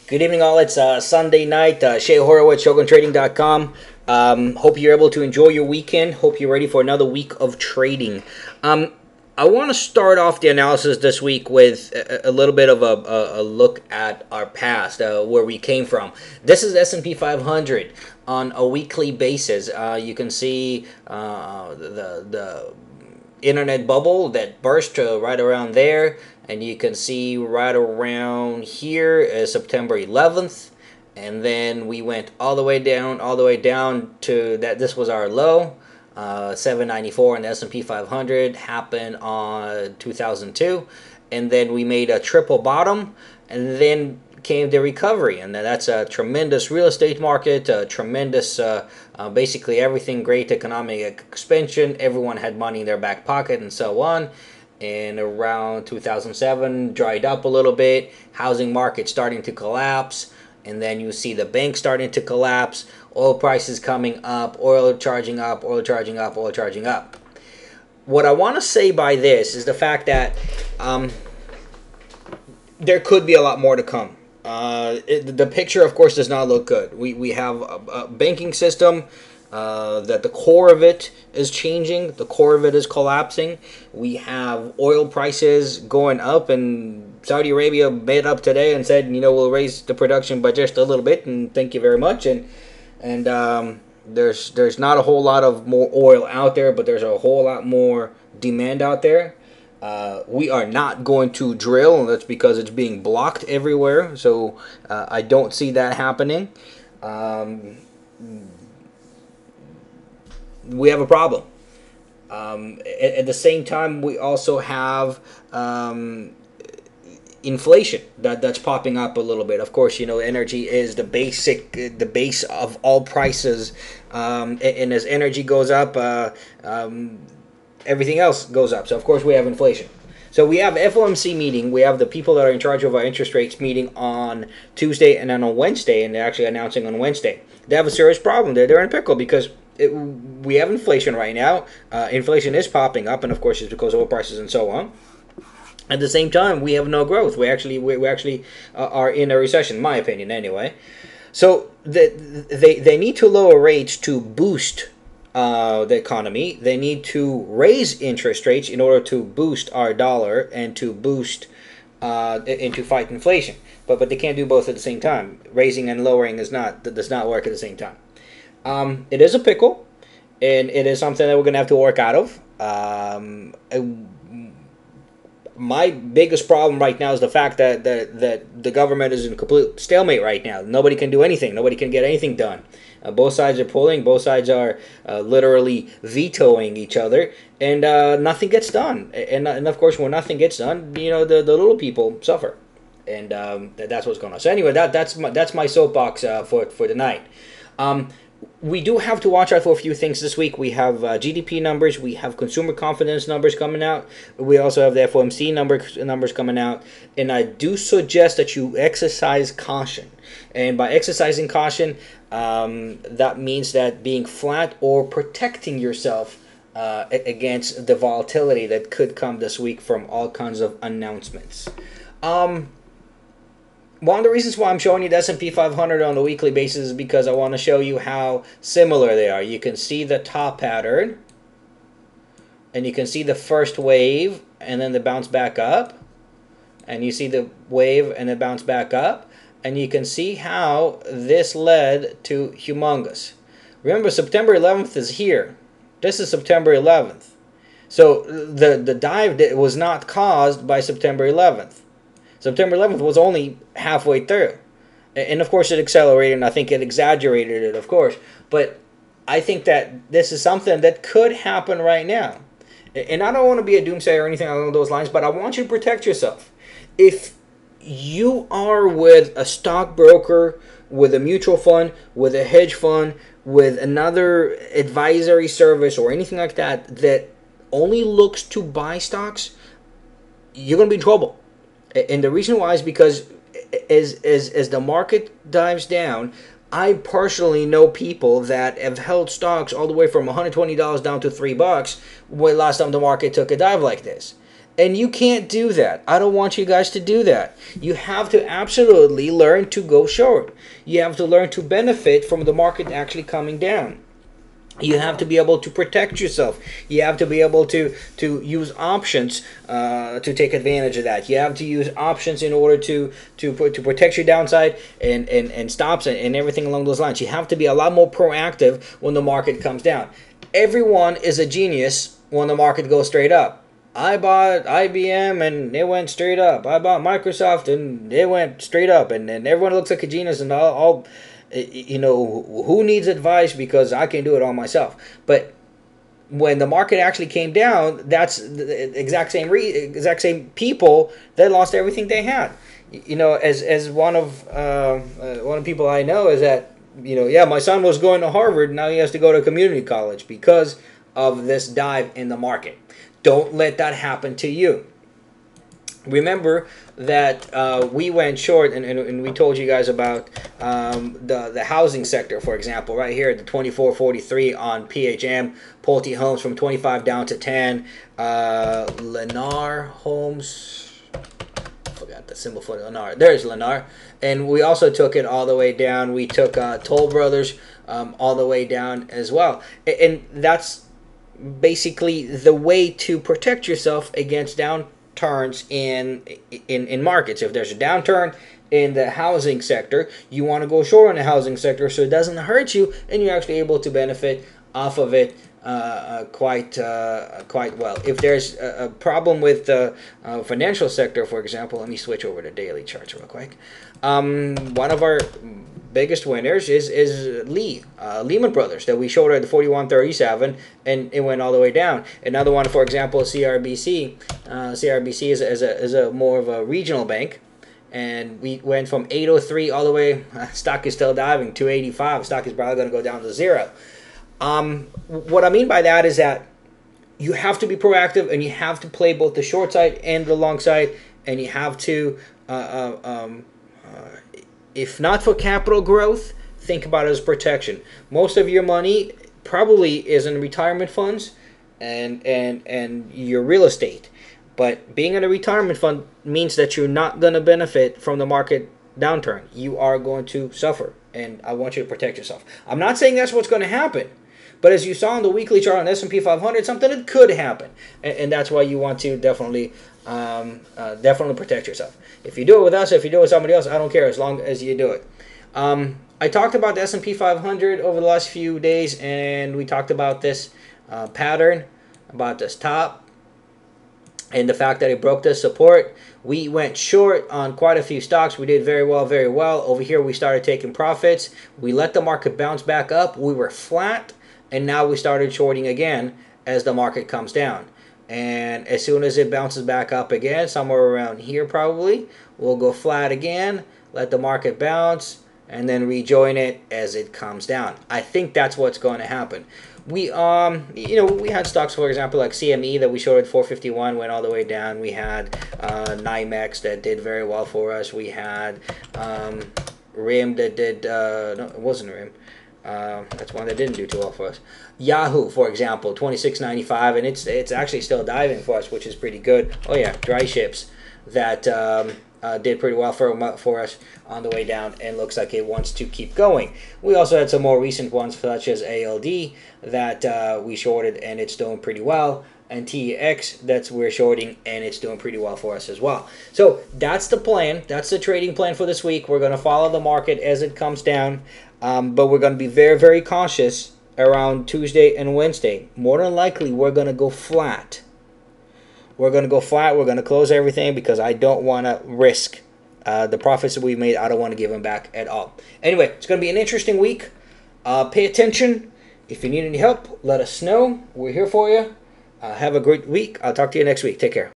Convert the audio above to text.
Good evening, all. It's Sunday night. Shay Horowitz, ShogunTrading.com. Hope you're able to enjoy your weekend. Hope you're ready for another week of trading. I want to start off the analysis this week with a little bit of a look at our past, where we came from. This is S&P 500 on a weekly basis. You can see the internet bubble that burst right around there, and you can see right around here is September 11th, and then we went all the way down to that. This was our low. 794 in the S&P 500 happened on 2002, and then we made a triple bottom, and then came the recovery, and that's a tremendous real estate market, a tremendous basically everything, great economic expansion. Everyone had money in their back pocket and so on. And around 2007 dried up a little bit, housing market starting to collapse, and then you see the bank starting to collapse, oil prices coming up, oil charging up. What I want to say by this is the fact that there could be a lot more to come. The picture, of course, does not look good. We have a banking system that the core of it is changing. The core of it is collapsing. We have oil prices going up, and Saudi Arabia made up today and said, we'll raise the production by just a little bit, and thank you very much. And there's not a whole lot of more oil out there, but there's a whole lot more demand out there. We are not going to drill, and that's because it's being blocked everywhere. So I don't see that happening. We have a problem. At the same time, we also have inflation that's popping up a little bit. Of course, energy is the base of all prices, and as energy goes up, everything else goes up. So of course we have inflation. So we have FOMC meeting. We have the people that are in charge of our interest rates meeting on Tuesday and then on Wednesday, and they're actually announcing on Wednesday. They have a serious problem. They're in pickle because we have inflation right now. Inflation is popping up, and of course it's because of oil prices and so on. At the same time, we have no growth. We actually are in a recession, in my opinion, anyway. So they need to lower rates to boost the economy. They need to raise interest rates in order to boost our dollar and to boost and to fight inflation. But they can't do both at the same time. Raising and lowering does not work at the same time. It is a pickle, and it is something that we're going to have to work out of. My biggest problem right now is the fact that the government is in complete stalemate right now. Nobody can do anything. Nobody can get anything done. Both sides are pulling. Both sides are literally vetoing each other, and nothing gets done. And of course, when nothing gets done, the little people suffer, and that's what's going on. So anyway, that's my soapbox for tonight. We do have to watch out for a few things this week. We have GDP numbers. We have consumer confidence numbers coming out. We also have the FOMC numbers coming out. And I do suggest that you exercise caution. And by exercising caution, that means that being flat or protecting yourself against the volatility that could come this week from all kinds of announcements. One of the reasons why I'm showing you the S&P 500 on a weekly basis is because I want to show you how similar they are. You can see the top pattern, and you can see the first wave, and then the bounce back up, and you see the wave and the bounce back up, and you can see how this led to humongous. Remember, September 11th is here. This is September 11th. So the dive was not caused by September 11th. September 11th was only halfway through. And of course it accelerated, and I think it exaggerated it, of course. But I think that this is something that could happen right now. And I don't want to be a doomsayer or anything along those lines, but I want you to protect yourself. If you are with a stockbroker, with a mutual fund, with a hedge fund, with another advisory service or anything like that only looks to buy stocks, you're going to be in trouble. And the reason why is because as the market dives down, I personally know people that have held stocks all the way from $120 down to $3 when last time the market took a dive like this. And you can't do that. I don't want you guys to do that. You have to absolutely learn to go short. You have to learn to benefit from the market actually coming down. You have to be able to protect yourself. You have to be able to use options to take advantage of that. You have to use options in order to protect your downside and stops and everything along those lines. You have to be a lot more proactive when the market comes down. Everyone is a genius when the market goes straight up. I bought IBM and it went straight up. I bought Microsoft and it went straight up. And everyone looks like a genius and all you know, who needs advice because I can do it all myself. But when the market actually came down, that's the exact same people that lost everything they had. You know, as one of the people I know is that, you know, yeah, my son was going to Harvard, now he has to go to community college because of this dive in the market. Don't let that happen to you. Remember that we went short, and we told you guys about the housing sector, for example, right here, the 2443 on PHM, Pulte Homes from 25 down to 10, Lennar Homes, I forgot the symbol for Lennar. There's Lennar, and we also took it all the way down. We took Toll Brothers all the way down as well, and that's basically the way to protect yourself against downturns in markets. If there's a downturn in the housing sector, you want to go short in the housing sector so it doesn't hurt you and you're actually able to benefit off of it quite well. If there's a problem with the financial sector, for example, let me switch over to daily charts real quick. One of our biggest winners is Lehman Brothers, that we showed at the 41.37 and it went all the way down. Another one, for example, CRBC. CRBC is a more of a regional bank, and we went from 803 all the way. Stock is still diving 285. Stock is probably going to go down to zero. What I mean by that is that you have to be proactive and you have to play both the short side and the long side, and you have to if not for capital growth, think about it as protection. Most of your money probably is in retirement funds and your real estate. But being in a retirement fund means that you're not going to benefit from the market downturn. You are going to suffer, and I want you to protect yourself. I'm not saying that's what's going to happen, but as you saw on the weekly chart on S&P 500, something that could happen, and that's why you want to definitely protect yourself. If you do it with us, if you do it with somebody else, I don't care as long as you do it. I talked about the S&P 500 over the last few days, and we talked about this pattern, about this top, and the fact that it broke this support. We went short on quite a few stocks. We did very well, very well. Over here, we started taking profits. We let the market bounce back up. We were flat, and now we started shorting again as the market comes down. And as soon as it bounces back up again, somewhere around here probably, we'll go flat again, let the market bounce, and then rejoin it as it comes down. I think that's what's going to happen. We we had stocks, for example, like CME that we showed at 451, went all the way down. We had NYMEX that did very well for us. We had RIM that did no, it wasn't RIM. That's one that didn't do too well for us. Yahoo, for example, 26.95, and it's actually still diving for us, which is pretty good. Oh yeah, dry ships that did pretty well for us on the way down, and looks like it wants to keep going. We also had some more recent ones, such as ALD that we shorted, and it's doing pretty well. And TEX that's we're shorting, and it's doing pretty well for us as well. So that's the plan. That's the trading plan for this week. We're going to follow the market as it comes down. But we're going to be very, very cautious around Tuesday and Wednesday. More than likely, we're going to go flat. We're going to go flat. We're going to close everything because I don't want to risk the profits that we made. I don't want to give them back at all. Anyway, it's going to be an interesting week. Pay attention. If you need any help, let us know. We're here for you. Have a great week. I'll talk to you next week. Take care.